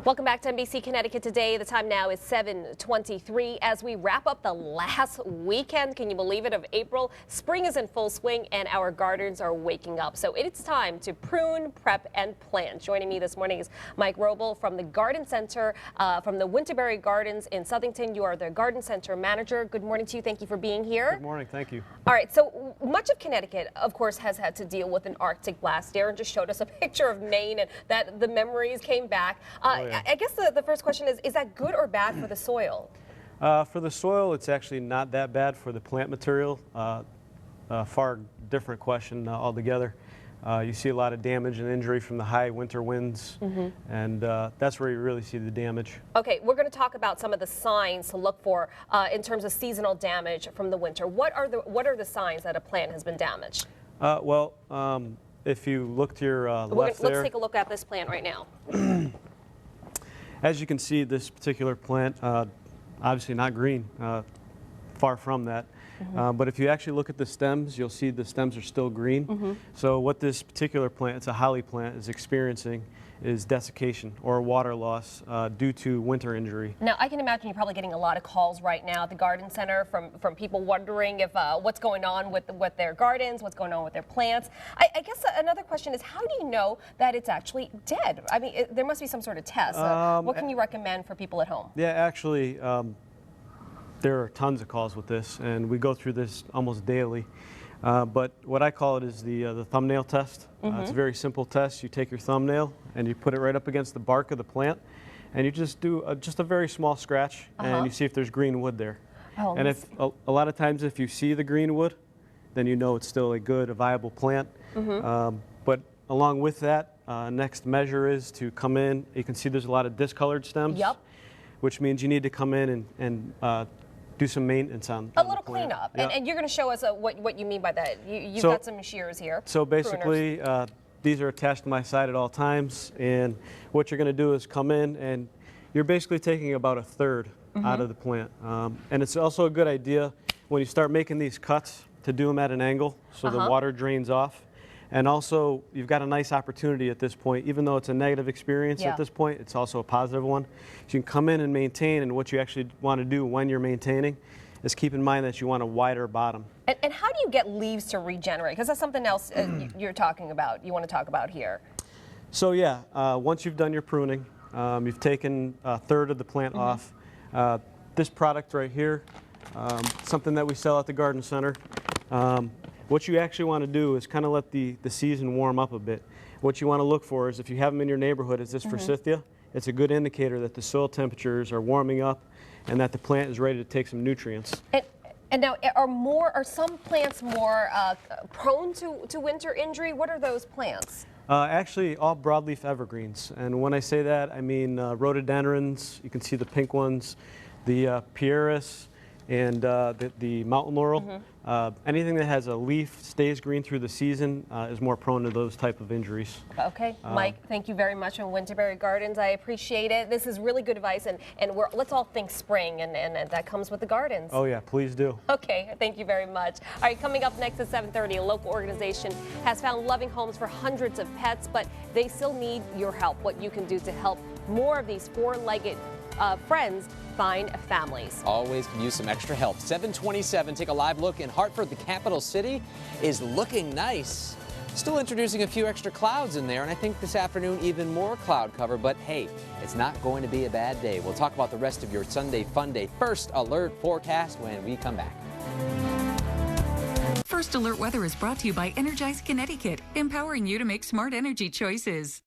Welcome back to NBC Connecticut today. The time now is 7:23 as we wrap up the last weekend. Can you believe it, of April? Spring is in full swing and our gardens are waking up. So it's time to prune, prep, and plant. Joining me this morning is Mike Wrobel from the Garden Center, from the Winterberry Gardens in Southington. You are the Garden Center manager. Good morning to you. Thank you for being here. Good morning. Thank you. All right. So much of Connecticut, of course, has had to deal with an Arctic blast. Darren just showed us a picture of Maine and that the memories came back. I guess the first question is that good or bad for the soil? For the soil, it's actually not that bad. For the plant material, far different question altogether. You see a lot of damage and injury from the high winter winds, and that's where you really see the damage. Okay, we're going to talk about some of the signs to look for in terms of seasonal damage from the winter. What are the signs that a plant has been damaged? If you look to your left there, let's take a look at this plant right now. As you can see, this particular plant, obviously not green, far from that. But if you actually look at the stems, you'll see the stems are still green. So what this particular plant, it's a holly plant, is experiencing is desiccation or water loss due to winter injury. Now, I can imagine you're probably getting a lot of calls right now at the Garden Center from people wondering if what's going on with their gardens, what's going on with their plants. I guess another question is, how do you know that it's actually dead? I mean, there must be some sort of test. What can you recommend for people at home? Yeah, actually, there are tons of calls with this, and we go through this almost daily. But what I call it is the thumbnail test. It's a very simple test. You take your thumbnail and you put it right up against the bark of the plant, and you just do just a very small scratch, and you see if there's green wood there. And if a lot of times if you see the green wood, then you know it's still a viable plant. But along with that, next measure is to come in. You can see there's a lot of discolored stems, which means you need to come in and do some maintenance on a little cleanup. And you're going to show us what you mean by that. You've got some shears here. So basically, these are attached to my side at all times, and what you're going to do is come in and you're basically taking about a third out of the plant. And it's also a good idea when you start making these cuts to do them at an angle so the water drains off. And also, you've got a nice opportunity at this point. Even though it's a negative experience at this point, it's also a positive one. So you can come in and maintain, and what you actually want to do when you're maintaining is keep in mind that you want a wider bottom. And how do you get leaves to regenerate? Because that's something else you're talking about, you want to talk about here. So yeah, once you've done your pruning, you've taken a third of the plant off. This product right here, something that we sell at the Garden Center, what you actually want to do is kind of let the season warm up a bit. What you want to look for is, if you have them in your neighborhood, is this forsythia? It's a good indicator that the soil temperatures are warming up and that the plant is ready to take some nutrients. And now, are some plants more prone to winter injury? What are those plants? Actually, all broadleaf evergreens. And when I say that, I mean rhododendrons. You can see the pink ones, the pieris, and the mountain laurel. Anything that has a leaf, stays green through the season, is more prone to those type of injuries. Okay, Mike, thank you very much from Winterberry Gardens. I appreciate it. This is really good advice, and let's all think spring, and that comes with the gardens. Oh yeah, please do. Okay, thank you very much. All right, coming up next at 7:30, a local organization has found loving homes for hundreds of pets, but they still need your help. What you can do to help more of these four-legged friends find families. Always can use some extra help. 7:27, take a live look in Hartford. The capital city is looking nice. Still introducing a few extra clouds in there, and I think this afternoon even more cloud cover, but hey, it's not going to be a bad day. We'll talk about the rest of your Sunday fun day. First Alert forecast when we come back. First Alert Weather is brought to you by Energize Connecticut, empowering you to make smart energy choices.